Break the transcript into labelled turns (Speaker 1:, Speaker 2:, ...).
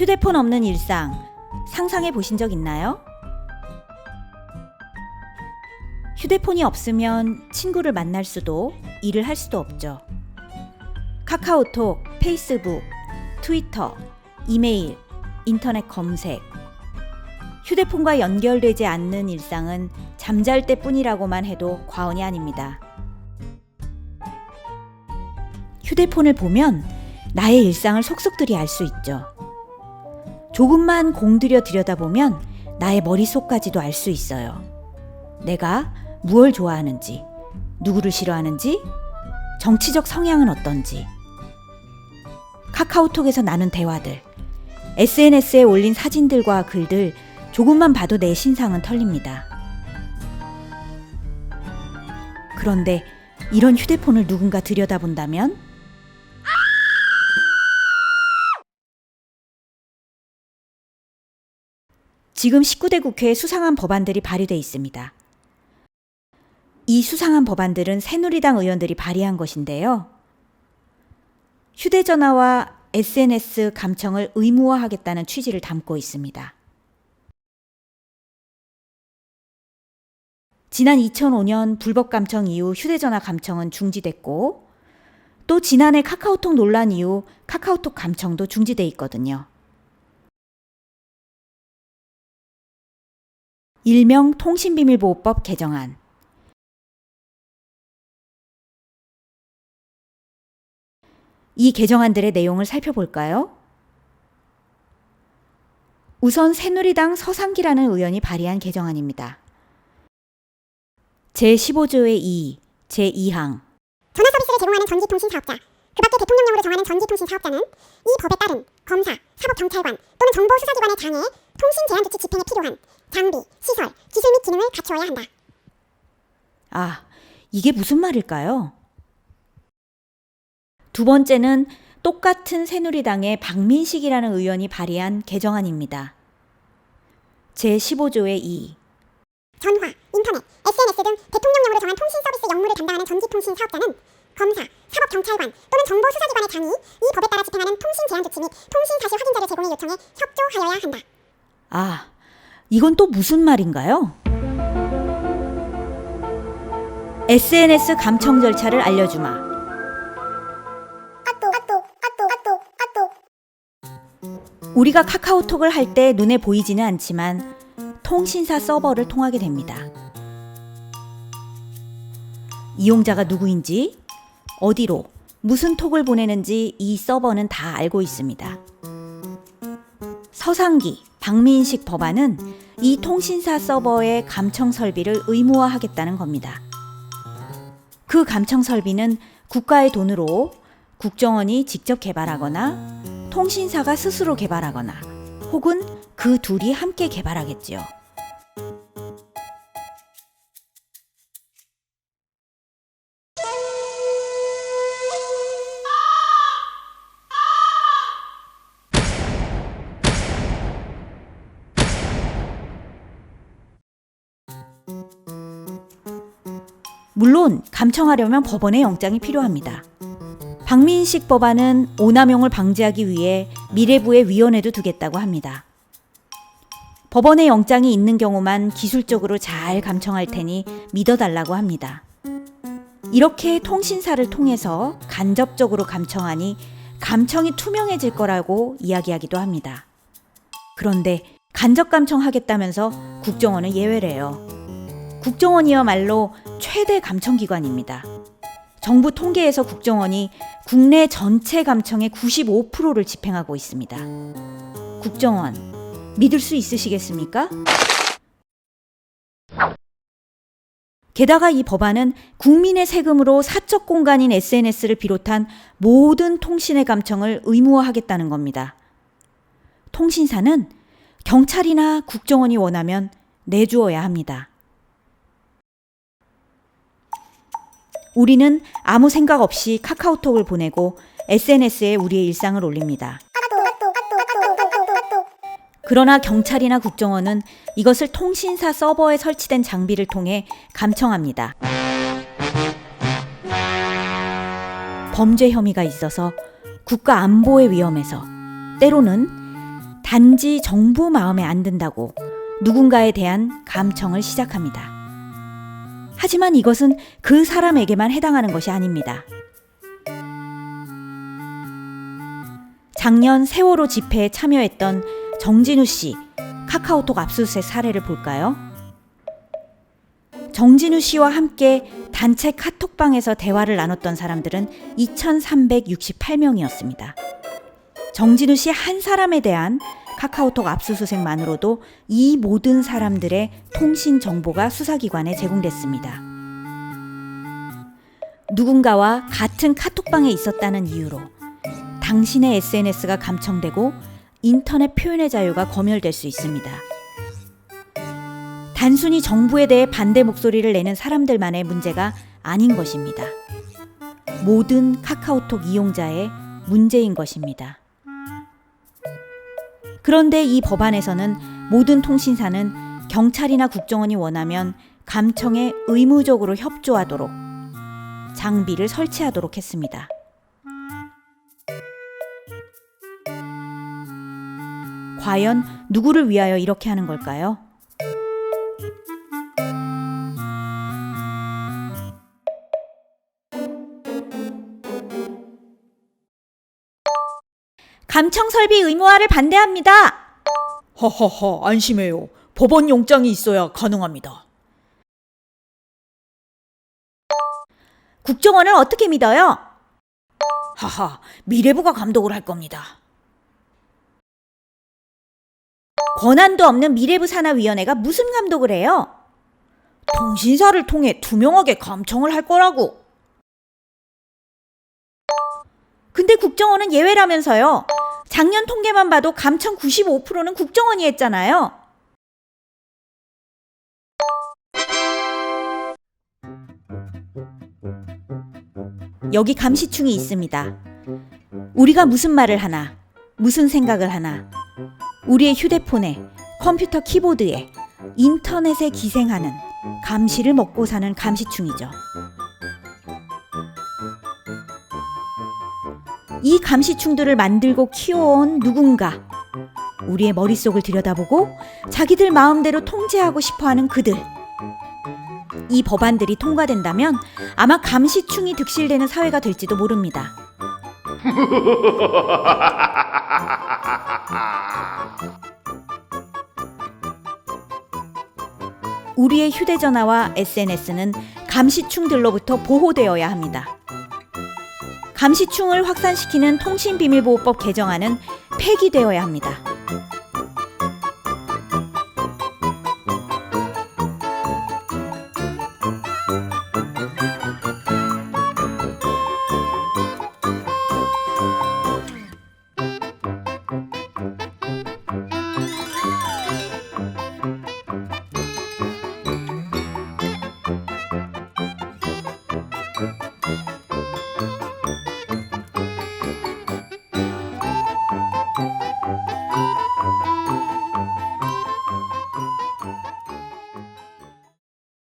Speaker 1: 휴대폰 없는 일상 상상해 보신 적 있나요? 휴대폰이 없으면 친구를 만날 수도 일을 할 수도 없죠. 카카오톡, 페이스북, 트위터, 이메일, 인터넷 검색. 휴대폰과 연결되지 않는 일상은 잠잘 때뿐이라고만 해도 과언이 아닙니다. 휴대폰을 보면 나의 일상을 속속들이 알 수 있죠. 조금만 공들여 들여다보면 나의 머릿속까지도 알 수 있어요. 내가 무엇을 좋아하는지, 누구를 싫어하는지, 정치적 성향은 어떤지. 카카오톡에서 나눈 대화들, SNS에 올린 사진들과 글들 조금만 봐도 내 신상은 털립니다. 그런데 이런 휴대폰을 누군가 들여다본다면 지금 19대 국회에 수상한 법안들이 발의돼 있습니다. 이 수상한 법안들은 새누리당 의원들이 발의한 것인데요. 휴대전화와 SNS 감청을 의무화하겠다는 취지를 담고 있습니다. 지난 2005년 불법 감청 이후 휴대전화 감청은 중지됐고, 또 지난해 카카오톡 논란 이후 카카오톡 감청도 중지돼 있거든요. 일명 통신비밀보호법 개정안. 이 개정안들의 내용을 살펴볼까요? 우선 새누리당 서상기라는 의원이 발의한 개정안입니다. 제15조의 2, 제2항.
Speaker 2: 전화 서비스를 제공하는 전기통신 사업자, 그 밖에 대통령령으로 정하는 전기통신 사업자는 이 법에 따른 검사, 사법경찰관 또는 정보수사기관의 장애, 통신 제한 조치 집행에 필요한 장비, 시설, 기술 및 기능을 갖추어야 한다.
Speaker 1: 아, 이게 무슨 말일까요? 두 번째는 똑같은 새누리당의 박민식이라는 의원이 발의한 개정안입니다. 제15조의 2.
Speaker 2: 전화, 인터넷, SNS 등 대통령령으로 정한 통신 서비스 역무를 담당하는 전기통신 사업자는 검사, 사법경찰관 또는 정보수사기관의 장이 이 법에 따라 집행하는 통신 제한 조치 및 통신 사실 확인자를 제공해 요청해 협조하여야 한다.
Speaker 1: 아, 이건 또 무슨 말인가요? SNS 감청 절차를 알려주마. 우리가 카카오톡을 할 때 눈에 보이지는 않지만 통신사 서버를 통하게 됩니다. 이용자가 누구인지, 어디로, 무슨 톡을 보내는지 이 서버는 다 알고 있습니다. 서상기, 박민식 법안은 이 통신사 서버의 감청 설비를 의무화하겠다는 겁니다. 그 감청 설비는 국가의 돈으로 국정원이 직접 개발하거나 통신사가 스스로 개발하거나 혹은 그 둘이 함께 개발하겠지요. 물론 감청하려면 법원의 영장이 필요합니다. 박민식 법안은 오남용을 방지하기 위해 미래부의 위원회도 두겠다고 합니다. 법원의 영장이 있는 경우만 기술적으로 잘 감청할 테니 믿어달라고 합니다. 이렇게 통신사를 통해서 간접적으로 감청하니 감청이 투명해질 거라고 이야기하기도 합니다. 그런데 간접 감청하겠다면서 국정원은 예외래요. 국정원이야말로 최대 감청기관입니다. 정부 통계에서 국정원이 국내 전체 감청의 95%를 집행하고 있습니다. 국정원, 믿을 수 있으시겠습니까? 게다가 이 법안은 국민의 세금으로 사적 공간인 SNS를 비롯한 모든 통신의 감청을 의무화하겠다는 겁니다. 통신사는 경찰이나 국정원이 원하면 내주어야 합니다. 우리는 아무 생각 없이 카카오톡을 보내고 SNS에 우리의 일상을 올립니다. 그러나 경찰이나 국정원은 이것을 통신사 서버에 설치된 장비를 통해 감청합니다. 범죄 혐의가 있어서 국가 안보에 위험해서 때로는 단지 정부 마음에 안 든다고 누군가에 대한 감청을 시작합니다. 하지만 이것은 그 사람에게만 해당하는 것이 아닙니다. 작년 세월호 집회에 참여했던 정진우 씨 카카오톡 압수수색 사례를 볼까요? 정진우 씨와 함께 단체 카톡방에서 대화를 나눴던 사람들은 2,368명이었습니다. 정진우 씨 한 사람에 대한 카카오톡 압수수색만으로도 이 모든 사람들의 통신 정보가 수사기관에 제공됐습니다. 누군가와 같은 카톡방에 있었다는 이유로 당신의 SNS가 감청되고 인터넷 표현의 자유가 검열될 수 있습니다. 단순히 정부에 대해 반대 목소리를 내는 사람들만의 문제가 아닌 것입니다. 모든 카카오톡 이용자의 문제인 것입니다. 그런데 이 법안에서는 모든 통신사는 경찰이나 국정원이 원하면 감청에 의무적으로 협조하도록 장비를 설치하도록 했습니다. 과연 누구를 위하여 이렇게 하는 걸까요? 감청 설비 의무화를 반대합니다.
Speaker 3: 하하하, 안심해요. 법원 영장이 있어야 가능합니다.
Speaker 1: 국정원을 어떻게 믿어요?
Speaker 3: 하하, 미래부가 감독을 할 겁니다.
Speaker 1: 권한도 없는 미래부 산하위원회가 무슨 감독을 해요?
Speaker 3: 통신사를 통해 투명하게 감청을 할 거라고.
Speaker 1: 근데 국정원은 예외라면서요. 작년 통계만 봐도 감청 95%는 국정원이 했잖아요. 여기 감시충이 있습니다. 우리가 무슨 말을 하나, 무슨 생각을 하나, 우리의 휴대폰에, 컴퓨터 키보드에, 인터넷에 기생하는 감시를 먹고 사는 감시충이죠. 이 감시충들을 만들고 키워온 누군가, 우리의 머릿속을 들여다보고 자기들 마음대로 통제하고 싶어하는 그들. 이 법안들이 통과된다면 아마 감시충이 득실되는 사회가 될지도 모릅니다. 우리의 휴대전화와 SNS는 감시충들로부터 보호되어야 합니다. 감시충을 확산시키는 통신비밀보호법 개정안은 폐기되어야 합니다.